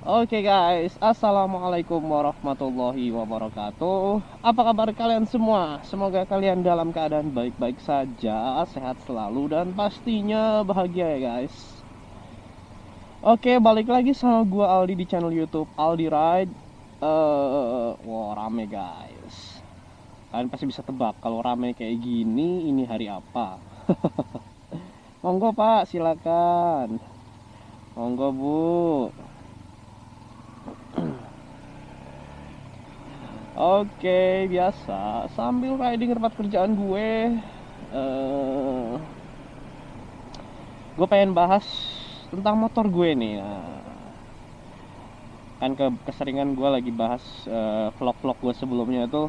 Oke guys, assalamualaikum warahmatullahi wabarakatuh. Apa kabar kalian semua? Semoga kalian dalam keadaan baik-baik saja, sehat selalu, dan pastinya bahagia ya guys. Oke, balik lagi sama gua Aldi di channel YouTube Aldi Ride. Wah, rame guys. Kalian pasti bisa tebak kalau rame kayak gini ini hari apa. Monggo Pak, silakan. Monggo Bu. Oke, biasa. Sambil riding tempat kerjaan eh gue pengen bahas tentang motor gue nih. Nah, kan keseringan gue lagi bahas vlog-vlog gue sebelumnya itu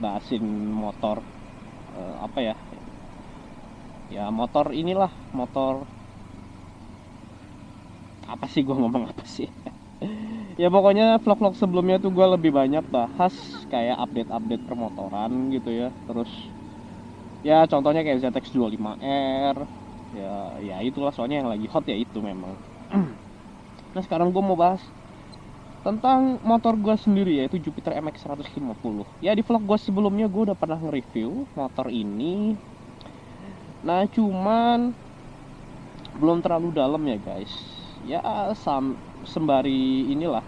bahasin motor, apa ya? Ya motor inilah, motor apa sih, gue ngomong apa sih? Ya pokoknya vlog-vlog sebelumnya tuh gue lebih banyak bahas kayak update-update permotoran gitu ya. Terus ya contohnya kayak ZX 25R. Ya itulah, soalnya yang lagi hot ya itu memang. Nah sekarang gue mau bahas tentang motor gue sendiri, yaitu Jupiter MX 150. Ya di vlog gue sebelumnya gue udah pernah nge-review motor ini. Nah cuman belum terlalu dalam ya guys. Ya sembari inilah,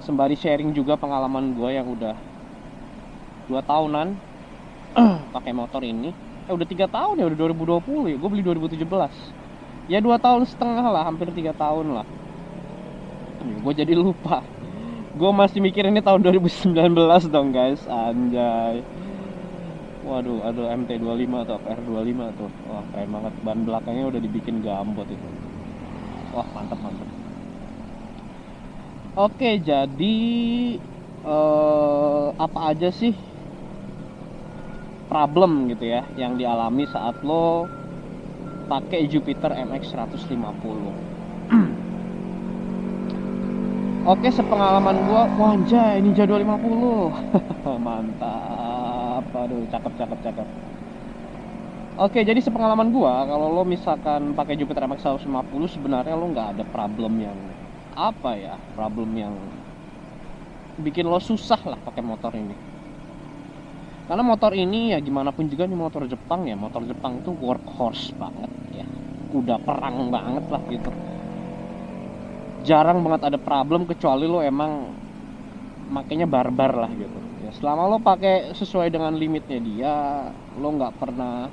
sembari sharing juga pengalaman gue yang udah 2 tahunan pakai motor ini. Udah 3 tahun ya, udah 2020 ya, gue beli 2017. Ya 2 tahun setengah lah, hampir 3 tahun lah. Gue jadi lupa, gue masih mikir ini tahun 2019 dong guys, anjay. Waduh, ada MT25 atau PR25 tuh. Wah keren banget, ban belakangnya udah dibikin gambot itu. Wah mantap mantap. Oke, jadi apa aja sih problem gitu ya yang dialami saat lo pakai Jupiter MX 150? Oke, sepengalaman gua, wajah Ninja 250. Mantap. Aduh, cakep cakep cakep. Oke, jadi sepengalaman gua, kalau lo misalkan pakai Jupiter MX 150 sebenarnya lo nggak ada problem yang apa ya, problem yang bikin lo susah lah pakai motor ini. Karena motor ini ya gimana pun juga nih motor Jepang ya, motor Jepang tuh workhorse banget ya, kuda perang banget lah gitu. Jarang banget ada problem kecuali lo emang makanya barbar lah gitu ya. Selama lo pakai sesuai dengan limitnya dia, lo nggak pernah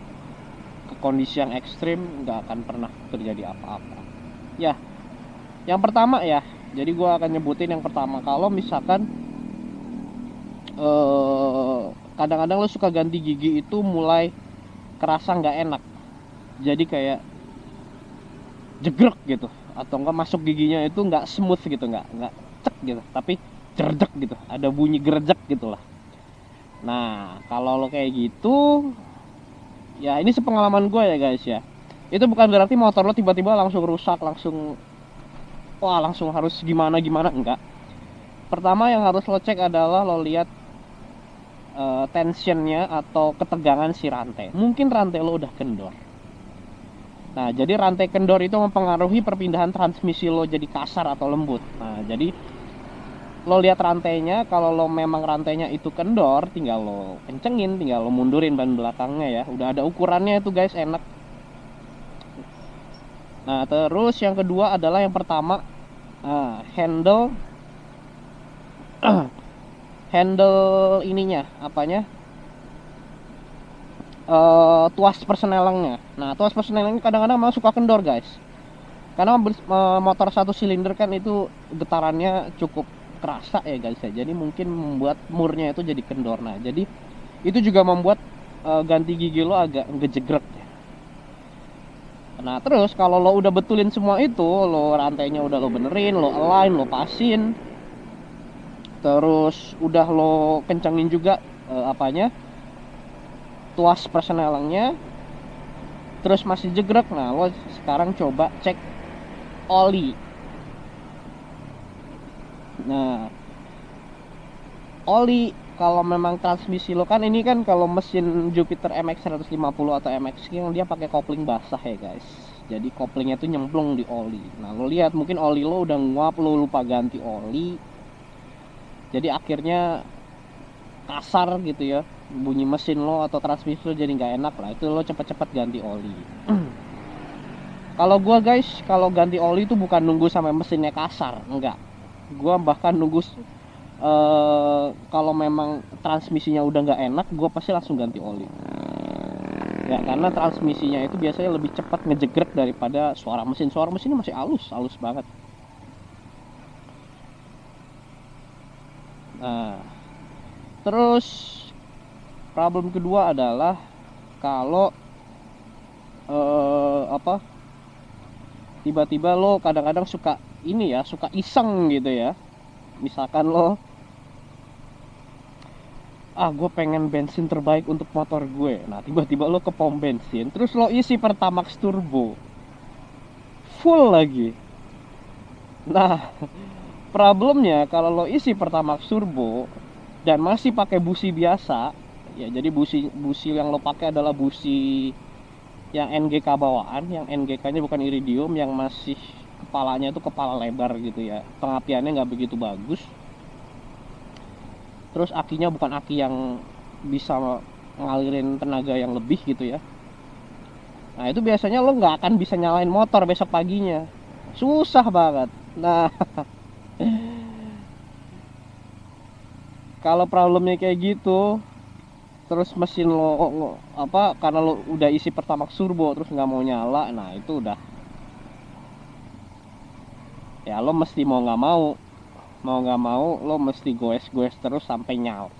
ke kondisi yang ekstrim, nggak akan pernah terjadi apa-apa ya. Yang pertama ya, jadi gue akan nyebutin yang pertama. Kalau misalkan kadang-kadang lo suka ganti gigi itu mulai kerasa nggak enak, jadi kayak jegrek gitu, atau enggak masuk giginya itu nggak smooth gitu, nggak cek gitu, tapi jerdek gitu, ada bunyi gerejek gitulah. Nah kalau lo kayak gitu, ya ini sepengalaman gue ya guys ya, itu bukan berarti motor lo tiba-tiba langsung rusak, langsung wah langsung harus gimana gimana, enggak. Pertama yang harus lo cek adalah lo lihat tensionnya atau ketegangan si rantai. Mungkin rantai lo udah kendor. Nah jadi rantai kendor itu mempengaruhi perpindahan transmisi lo jadi kasar atau lembut. Nah jadi lo lihat rantainya, kalau lo memang rantainya itu kendor, tinggal lo kencengin, tinggal lo mundurin ban belakangnya ya. Udah ada ukurannya itu guys, enak. Nah terus yang kedua adalah yang pertama, handle handle ininya, apanya, tuas persnelengnya. Nah tuas persnelengnya kadang-kadang memang suka kendor guys, karena motor satu silinder kan itu getarannya cukup kerasa ya guys ya, jadi mungkin membuat murnya itu jadi kendor. Nah jadi itu juga membuat ganti gigi lo agak ngejegrek ya. Nah terus kalau lo udah betulin semua itu, lo rantainya udah lo benerin, lo align, lo pasin, terus udah lo kencengin juga apanya, tuas persnelengnya, terus masih jegrek. Nah lo sekarang coba cek oli. Nah oli, kalau memang transmisi lo kan ini kan, kalau mesin Jupiter MX 150 atau MX yang dia pakai kopling basah ya guys. Jadi koplingnya tuh nyemplung di oli. Nah lo lihat mungkin oli lo udah nguap, lo lupa ganti oli, jadi akhirnya kasar gitu ya, bunyi mesin lo atau transmisi lo jadi nggak enak lah. Itu lo cepet-cepet ganti oli. Kalau gua guys, kalau ganti oli itu bukan nunggu sampai mesinnya kasar, enggak. Gua bahkan nunggu kalau memang transmisinya udah nggak enak, gua pasti langsung ganti oli. Ya karena transmisinya itu biasanya lebih cepat ngejegrek daripada suara mesin. Suara mesinnya masih halus banget. Nah, terus problem kedua adalah kalau tiba-tiba lo kadang-kadang suka ini ya, suka iseng gitu ya. Misalkan lo gue pengen bensin terbaik untuk motor gue. Nah tiba-tiba lo ke pom bensin, terus lo isi Pertamax turbo full lagi. Nah problemnya kalau lo isi Pertamax turbo dan masih pakai busi biasa, ya jadi busi yang lo pakai adalah busi yang NGK bawaan, yang NGK-nya bukan iridium, yang masih kepalanya itu kepala lebar gitu ya, pengapiannya nggak begitu bagus. Terus akinya bukan aki yang bisa ngalirin tenaga yang lebih gitu ya. Nah itu biasanya lo nggak akan bisa nyalain motor besok paginya, susah banget. Nah kalau problemnya kayak gitu, terus mesin lo karena lo udah isi Pertamax turbo terus nggak mau nyala, nah itu udah ya lo mesti mau nggak mau lo mesti goes terus sampai nyala.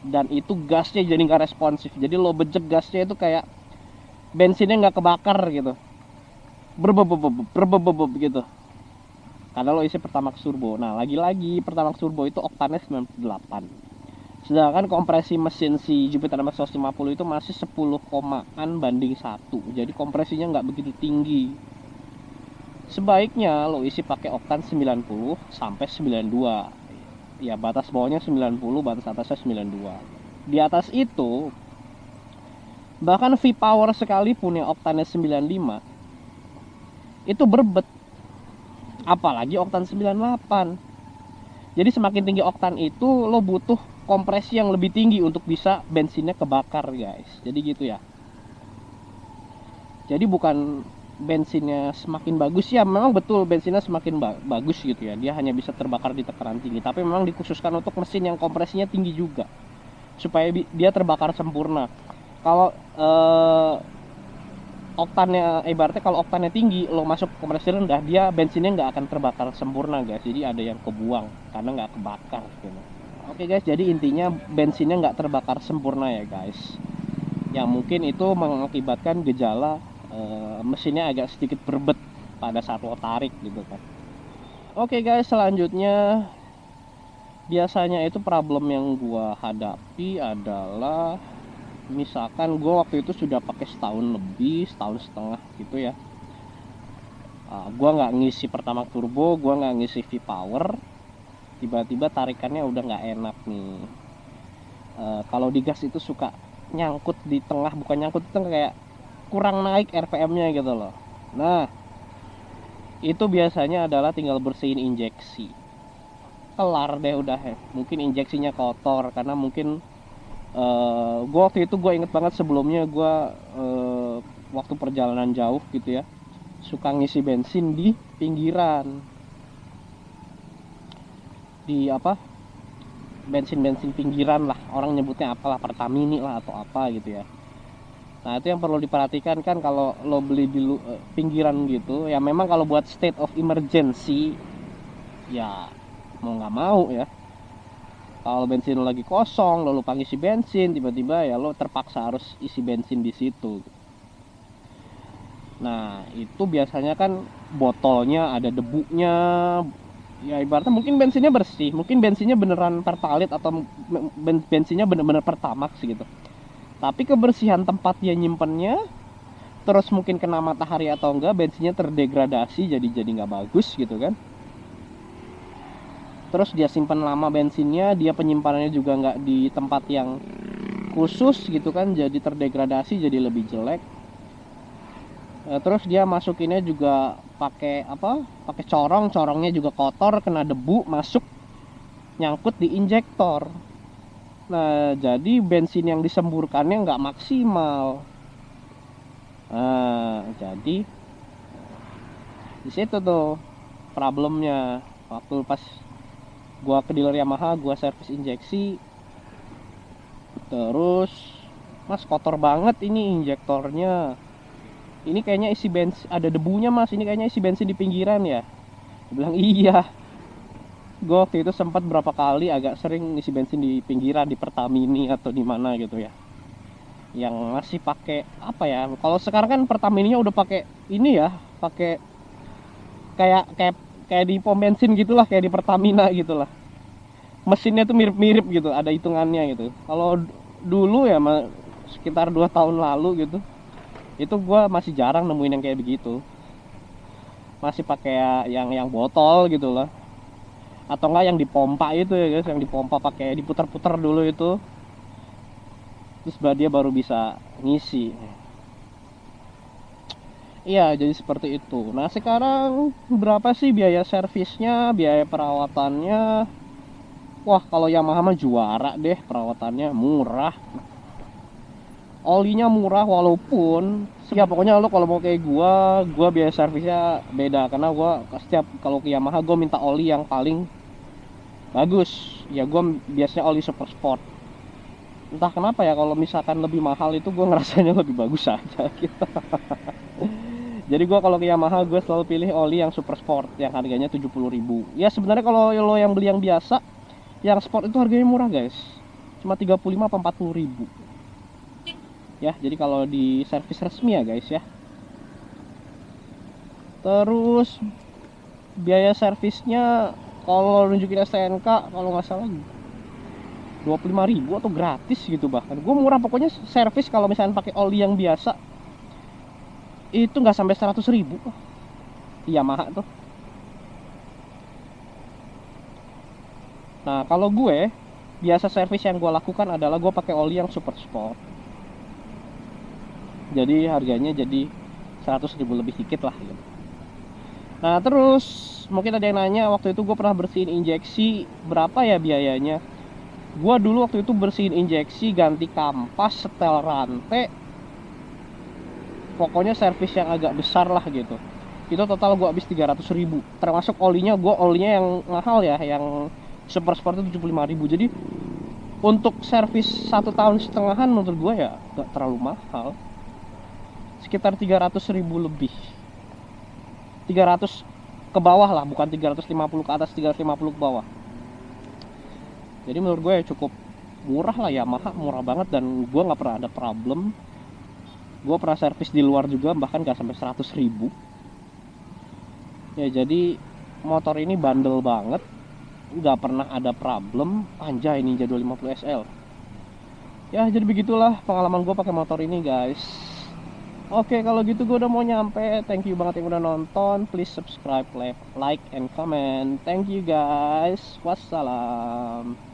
Dan itu gasnya jadi nggak responsif, jadi lo bejek gasnya itu kayak bensinnya nggak kebakar gitu, berbebebeb gitu, karena lo isi Pertamax turbo. Nah lagi-lagi Pertamax turbo itu oktannya 98, sedangkan kompresi mesin si Jupiter MX 150 itu masih 10,1 jadi kompresinya nggak begitu tinggi. Sebaiknya lo isi pakai oktan 90 sampai 92. Ya batas bawahnya 90, batas atasnya 92. Di atas itu bahkan V-Power sekalipun yang oktannya 95 itu berbet, apalagi oktan 98. Jadi semakin tinggi oktan itu lo butuh kompresi yang lebih tinggi untuk bisa bensinnya kebakar guys. Jadi gitu ya. Jadi bukan bensinnya semakin bagus ya, memang betul bensinnya semakin bagus gitu ya, dia hanya bisa terbakar di tekanan tinggi, tapi memang dikhususkan untuk mesin yang kompresinya tinggi juga supaya dia terbakar sempurna. Kalau oktannya ibaratnya kalau oktannya tinggi lo masuk kompresi rendah, dia bensinnya nggak akan terbakar sempurna guys, jadi ada yang kebuang karena nggak kebakar gitu. Oke guys, jadi intinya bensinnya nggak terbakar sempurna ya guys, yang mungkin itu mengakibatkan gejala mesinnya agak sedikit berbet pada saat lo tarik gitu kan. Oke guys, selanjutnya biasanya itu problem yang gua hadapi adalah misalkan gua waktu itu sudah pakai setahun lebih, setahun setengah gitu ya. Gua nggak ngisi Pertamax turbo, gua nggak ngisi V-Power, tiba-tiba tarikannya udah nggak enak nih. Kalau di gas itu suka nyangkut di tengah, bukan nyangkut itu kayak kurang naik RPM-nya gitu loh. Nah itu biasanya adalah tinggal bersihin injeksi, kelar deh udah ya. Mungkin injeksinya kotor karena mungkin gue waktu itu gue inget banget sebelumnya gue waktu perjalanan jauh gitu ya, suka ngisi bensin di pinggiran, di bensin pinggiran lah, orang nyebutnya apalah, Pertamini lah atau apa gitu ya. Nah itu yang perlu diperhatikan kan kalau lo beli di pinggiran gitu ya, memang kalau buat state of emergency ya mau nggak mau ya, kalau bensin lo lagi kosong, lo lupa ngisi bensin, tiba-tiba ya lo terpaksa harus isi bensin di situ. Nah itu biasanya kan botolnya ada debunya, ya ibaratnya mungkin bensinnya bersih, mungkin bensinnya beneran Pertalite atau bensinnya bener-bener Pertamax gitu, tapi kebersihan tempat dia nyimpennya, terus mungkin kena matahari atau enggak, bensinnya terdegradasi jadi nggak bagus gitu kan. Terus dia simpan lama bensinnya, dia penyimpanannya juga nggak di tempat yang khusus gitu kan, jadi terdegradasi, jadi lebih jelek. Terus dia masukinnya juga pakai apa? Pakai corongnya juga kotor, kena debu, masuk nyangkut di injektor. Nah, jadi bensin yang disemburkannya nggak maksimal. Nah, jadi di situ tuh problemnya. Waktu pas gua ke dealer Yamaha, gua servis injeksi, terus mas kotor banget ini injektornya. Ini kayaknya isi bensin, ada debunya mas. Ini kayaknya isi bensin di pinggiran ya. Gua bilang iya. Gue waktu itu sempat berapa kali agak sering isi bensin di pinggiran, di Pertamini atau di mana gitu ya, yang masih pakai apa ya, kalau sekarang kan Pertamininya udah pakai ini ya, pakai kayak kayak kayak di pom bensin gitulah, kayak di Pertamina gitulah, mesinnya tuh mirip-mirip gitu, ada hitungannya gitu. Kalau dulu ya sekitar 2 tahun lalu gitu, itu gue masih jarang nemuin yang kayak begitu, masih pakai yang botol gitu lah, atau enggak yang dipompa itu ya guys, yang dipompa pakai diputar-putar dulu itu, terus dia baru bisa ngisi. Iya, jadi seperti itu. Nah, sekarang berapa sih biaya servisnya, biaya perawatannya? Wah, kalau Yamaha mah juara deh, perawatannya murah. Olinya murah, walaupun ya pokoknya lo kalau mau kayak gua biaya servisnya beda, karena gua setiap kalau ke Yamaha gua minta oli yang paling bagus. Ya gua biasanya oli super sport. Entah kenapa ya, kalau misalkan lebih mahal itu gua ngerasanya lebih bagus aja gitu. Jadi gue kalau ke Yamaha gue selalu pilih oli yang super sport yang harganya 70.000. Ya sebenarnya kalau lo yang beli yang biasa, yang sport itu harganya murah guys, cuma 35 atau 40.000. Ya jadi kalau di servis resmi ya guys ya. Terus biaya servisnya kalau nunjukin STNK kalau nggak salah 25.000 atau gratis gitu, bahkan gue murah. Pokoknya servis kalau misalnya pakai oli yang biasa itu nggak sampai 100.000 di Yamaha tuh. Nah kalau gue biasa servis yang gue lakukan adalah gue pakai oli yang super sport, jadi harganya jadi 100.000 lebih dikit lah gitu. Nah terus mungkin ada yang nanya, waktu itu gue pernah bersihin injeksi, berapa ya biayanya? Gue dulu waktu itu bersihin injeksi, ganti kampas, setel rantai, pokoknya servis yang agak besar lah gitu, itu total gue habis 300.000, termasuk olinya. Gue olinya yang mahal ya, yang super sport itu 75.000. Jadi untuk servis 1,5 tahunan menurut gue ya gak terlalu mahal, sekitar 300.000 lebih, 300 ke bawah lah, bukan 350 ke atas, 350 ke bawah. Jadi menurut gue ya cukup murah lah, Yamaha murah banget, dan gue nggak pernah ada problem. Gue pernah servis di luar juga bahkan gak sampai 100.000 ya. Jadi motor ini bandel banget, nggak pernah ada problem. Anjay, Ninja 250 SL. Ya jadi begitulah pengalaman gue pakai motor ini guys. Oke, kalau gitu gue udah mau nyampe. Thank you banget yang udah nonton. Please subscribe, like, and comment. Thank you guys. Wassalam.